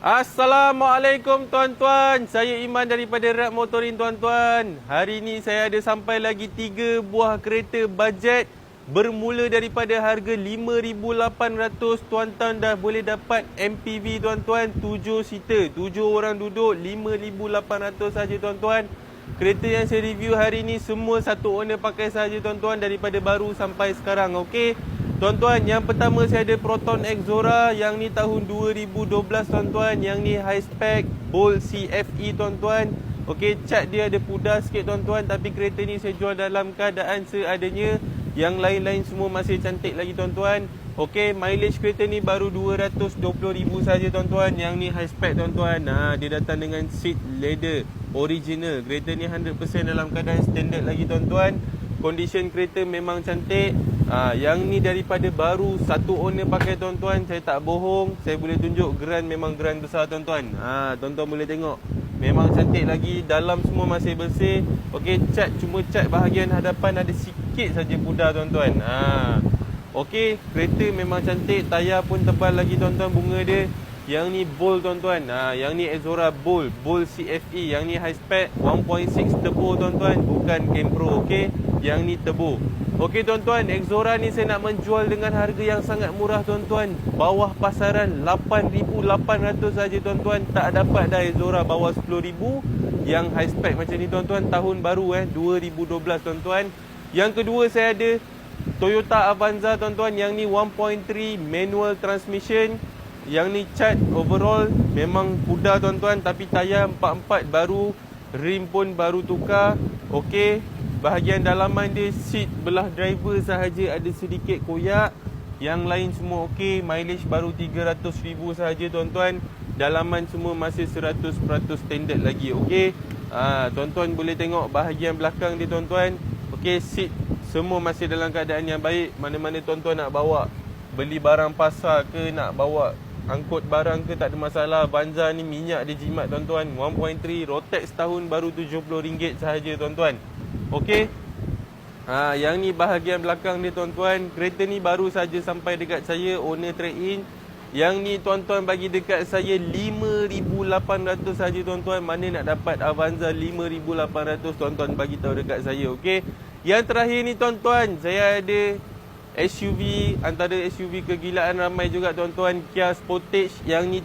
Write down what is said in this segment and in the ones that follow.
Assalamualaikum tuan-tuan. Saya Iman daripada Rat Motorin tuan-tuan. Hari ini saya ada sampai lagi 3 buah kereta bajet bermula daripada harga 5,800. Tuan-tuan dah boleh dapat MPV tuan-tuan, 7 seater, 7 orang duduk, 5,800 saja tuan-tuan. Kereta yang saya review hari ini semua satu owner pakai saja tuan-tuan, daripada baru sampai sekarang. Okey. Tuan-tuan, yang pertama saya ada Proton Exora. Yang ni tahun 2012 tuan-tuan. Yang ni high spec Bold CFE tuan-tuan. Okey, cat dia ada pudar sikit tuan-tuan, tapi kereta ni saya jual dalam keadaan seadanya. Yang lain-lain semua masih cantik lagi tuan-tuan. Okey, mileage kereta ni baru 220,000 saja tuan-tuan. Yang ni high spec tuan-tuan. Dia datang dengan seat leather original. Kereta ni 100% dalam keadaan standard lagi tuan-tuan. Condition kereta memang cantik. Yang ni daripada baru, satu owner pakai tuan-tuan. Saya tak bohong, saya boleh tunjuk geran, memang geran besar tuan-tuan. Tuan-tuan boleh tengok, memang cantik lagi. Dalam semua masih bersih. Okey, cat, cuma cat bahagian hadapan ada sikit saja pudar tuan-tuan. Okey, kereta memang cantik. Tayar pun tebal lagi tuan-tuan, bunga dia. Yang ni Bold tuan-tuan. Yang ni Exora Bold CFE. Yang ni high spec 1.6 turbo tuan-tuan, bukan Campro. Okey, yang ni turbo. Okey tuan-tuan, Exora ni saya nak menjual dengan harga yang sangat murah tuan-tuan. Bawah pasaran 8,800 saja tuan-tuan. Tak dapat dah Exora bawah 10,000 yang high spec macam ni tuan-tuan. Tahun baru 2012 tuan-tuan. Yang kedua saya ada Toyota Avanza tuan-tuan. Yang ni 1.3 manual transmission. Yang ni cat overall memang pudar tuan-tuan, tapi tayar 44 baru, rim pun baru tukar. Okey, bahagian dalaman dia, seat belah driver sahaja ada sedikit koyak. Yang lain semua okey. Mileage baru 300,000 sahaja tuan-tuan. Dalaman semua masih 100% standard lagi. Okey, tuan-tuan boleh tengok bahagian belakang dia tuan-tuan. Okey, seat semua masih dalam keadaan yang baik. Mana-mana tuan-tuan nak bawa beli barang pasar ke, nak bawa angkut barang ke, tak ada masalah. Avanza ni minyak dia jimat tuan-tuan. 1.3 Rotex tahun baru RM70 sahaja tuan-tuan. Okey. Yang ni bahagian belakang dia tuan-tuan. Kereta ni baru saja sampai dekat saya, owner trade in. Yang ni tuan-tuan bagi dekat saya 5,800 saja tuan-tuan. Mana nak dapat Avanza 5,800, tuan-tuan bagi tahu dekat saya. Okey. Yang terakhir ni tuan-tuan, saya ada SUV, antara SUV kegilaan ramai juga tuan-tuan, Kia Sportage. Yang ni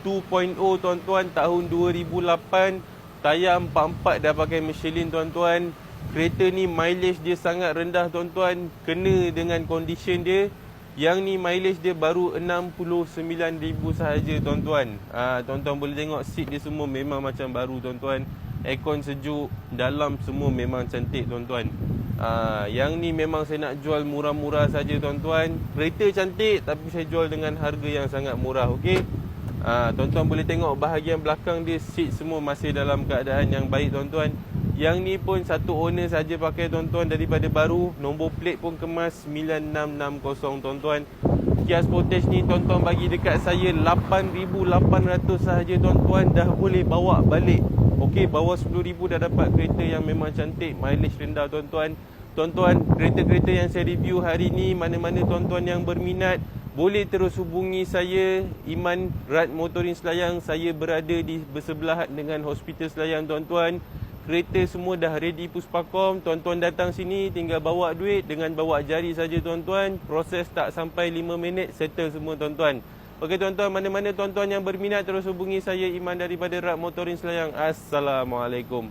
2.0 tuan-tuan, tahun 2008. Tayar 44 dah pakai Michelin tuan-tuan. Kereta ni mileage dia sangat rendah tuan-tuan, kena dengan condition dia. Yang ni mileage dia baru 69,000 sahaja tuan-tuan. Tuan-tuan boleh tengok seat dia semua memang macam baru tuan-tuan. Aircon sejuk, dalam semua memang cantik tuan-tuan. Yang ni memang saya nak jual murah-murah saja tuan-tuan. Kereta cantik tapi saya jual dengan harga yang sangat murah. Okey. Tuan-tuan boleh tengok bahagian belakang dia, seat semua masih dalam keadaan yang baik tuan-tuan. Yang ni pun satu owner saja pakai tuan-tuan, daripada baru. Nombor plate pun kemas 9660 tuan-tuan. Kia Sportage ni tuan-tuan bagi dekat saya 8,800 sahaja tuan-tuan, dah boleh bawa balik. Okey, bawah 10,000 dah dapat kereta yang memang cantik, mileage rendah tuan-tuan. Tuan-tuan, kereta-kereta yang saya review hari ni, mana-mana tuan-tuan yang berminat, boleh terus hubungi saya, Iman Rat Motorin Selayang. Saya berada di bersebelahan dengan Hospital Selayang tuan-tuan. Kereta semua dah ready Puspakom. Tuan-tuan datang sini tinggal bawa duit dengan bawa jari saja tuan-tuan. Proses tak sampai 5 minit, settle semua tuan-tuan. Okey tuan-tuan, mana-mana tuan-tuan yang berminat terus hubungi saya, Iman daripada Rat Motorin Selayang. Assalamualaikum.